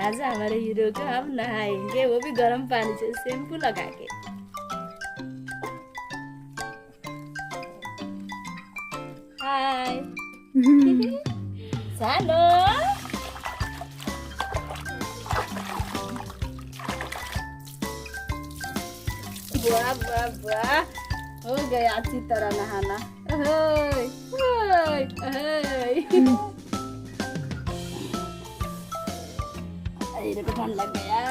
आज हमारे हीरो को हम नहाएंगे, वो भी गर्म पानी से शैम्पू लगा के। हाय सानो, वाह वाह वाह, हो गया अच्छी तरह नहाना। ओए, ओए, ओए। अरे को ठंड लग गया।